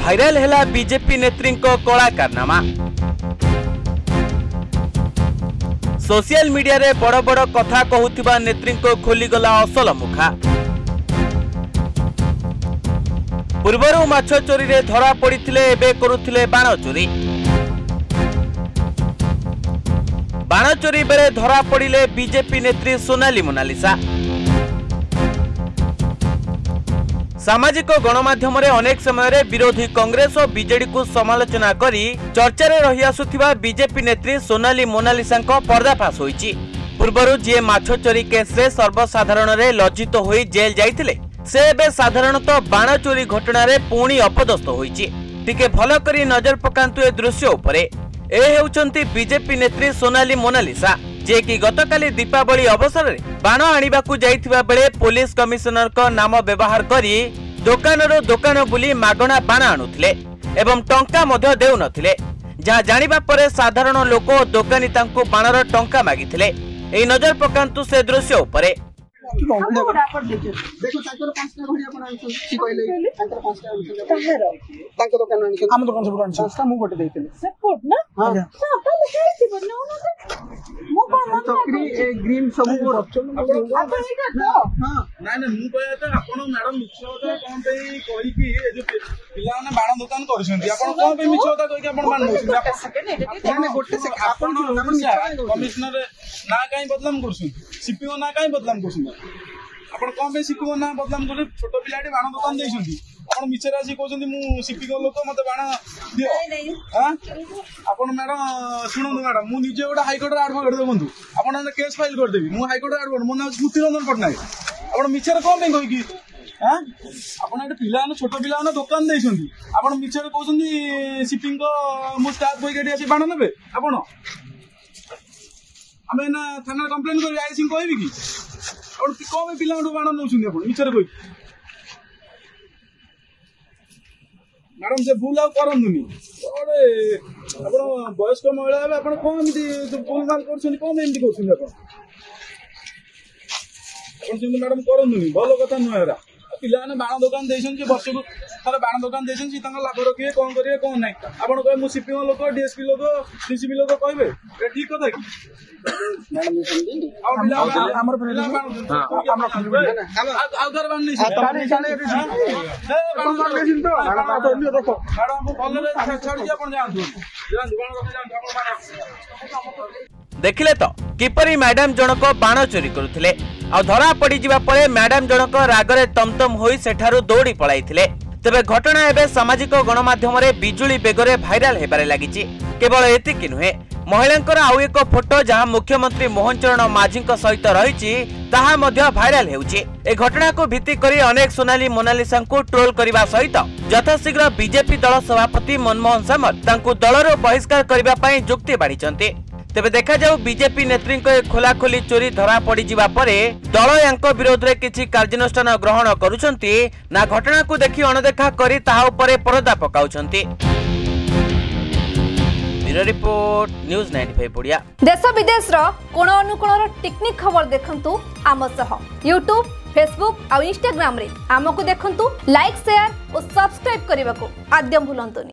Viral हैला BJP नेत्री कला कारनामा। सोशल मीडिया रे बड़ बड़ कथा कहूथिबा नेत्री खोलीगला असल मुखा। पूर्वरु माछ चोरी रे धरा पड़िथिले एबे करुथिले बाण चोरी। बाण चोरी बेले धरा पड़िले बीजेपी नेत्री सोनाली मोनालिसा। सामाजिक गणमाध्यम रे अनेक समय रे विरोधी कांग्रेस और बीजेडी को समालोचना करी चर्चा रे रही आसुथिबा बीजेपी नेत्री सोनाली मोनालिसा पर्दाफाश होईची। पूर्वरु जे माछ चोरी केस रे सर्वसाधारण रे लज्जित होई जेल जाइथिले से एबे साधारणतः बाण चोरी घटना रे पुणी अपदस्थ होईची। टिके भल करी नजर पकांतु ए दृश्य उपरे। ए हेउचंती बीजेपी नेत्री सोनाली मोनालिसा जे कि गतकाली दीपावली अवसर में बाण आनिबाकू जाइथिबा बेले पुलिस कमिशनर को नाम व्यवहार करी दुकान बुली मागणा बाण आणुथिले एवं टंका मध्य देउ नथिले। जहा जानिबा परे साधारण लोक दुकानी तांकू बाणर टंका मागिथिले। एई नजर पकांतु से दृश्य उपरे। देखो ताकर पांचटा घड़ी आपण आनछ सी कहले ताकर पांचटा ताकर दुकान आनछ हम दुकान सब आनछ पांचटा मु गोटे देइतले सपोर्ट ना हां तो लिखाइति बनो ना मु तो ग्रीन सब रक्षण हां ना ना मु कहया त आपण मैडम मिछोता कोन पे कहि कि ए जो पिला ने बाण दुकान करछंती आपण कोन पे मिछोता कहि कि आपण मान ना गोटे से आपण कमिश्नर ना काई बदलाम करछन सीपीओ ना काई बदलाम करछन आपण कोन पे सीपीओ ना बदलाम करे छोटो पिलाटी बाण दुकान देछंती आपण मिछरा जी कहछंती मु सीपीओ लोक मते बाण दियो हां आपण मैडम सुनंदु मैडम मु निजे ओडा हाई कोर्ट रे एडवोकेट देबंतु आपण ने केस फाइल कर देबी मु हाई कोर्ट रे एडवोकेट मो नाम स्मृति रंजन पटनायक आपण मिछरा कोन पे कहि कि हां आपण एटे पिला ने छोटो पिला ने दुकान देछंती आपण मिछरा कहछंती सीपिंग को मु स्टाफ बोय केडी आसी बाण नेबे आपण आमे ना थाना कंप्लेन कर आई सिंह कहबी कि और कोन पिला बाण नौछुंदी आपण मिछर कोइ मैडम से भूल आ करंदुनी अरे आपण वयस्क महिला है आपण कोन एमती भूल माल करछनी कोन एमती करछनी आपण सिंह मैडम करंदुनी भलो कथा नहरा पिला ने बाण दुकान देछन जे वर्ष को थारे बाण दुकान देछन सी तंग लाभ रखिए कोन करिए कोन नै आपण कहे मु सीपीओ लोक डीएसपी लोक डीसीपी लोक कहबे ए ठीक कथा कि मैडम समझी हमर पिला हमरा आउदर बाण नै ताने जाने बाण देछन तो देखो मैडम मु भलो रे छाड़ी आपण जानथु बाण कथा जानथु आपण देखिले तो किपरि मैडम जनक बाण चोरी करुथिले आ धरा पड़ी जिबा परे मैडम जनक रागरे तमतम होई सेठारु दौड़ी पळाइथिले। तबे घटना एबे सामाजिक गणमाध्यम रे बिजुली बेगरे भाइराल हेबारे लागिछि। केवल एतिकि नुहे महिलांकर आउ एक फोटो जहां मुख्यमंत्री मोहन चरण माझी सहित रहिछि ताहा मध्य भाइराल हेउछि। ए घटना को भित्ति करी अनेक सोनाली मोनालिसा को ट्रोल करबा सहित यथाशीघ्र बीजेपी दल सभापति मनमोहन सामंत तांकु दलरो बहिष्कार करबा पई जुक्ति बाढिछन्ते। तेबे देखा जाऊ बीजेपी नेत्री खोलाखोली चोरी धरा पड़ी जिबा परे दल यांक विरोध रे किछि कार्यानुष्ठान ग्रहण करूछन्ती ना घटना को देखि अणदेखा करी ताहा उपरे परदा पकाउछन्ती। Bureau report news 95 Odia. देश विदेश रो कोण अनुकोण रो टेक्निक खबर देखंतु आम सह यूट्यूब फेसबुक और इंस्टाग्राम रे आमको देखंतु लाइक शेयर और सब्सक्राइब करने को आद्यम भूलंतुनी।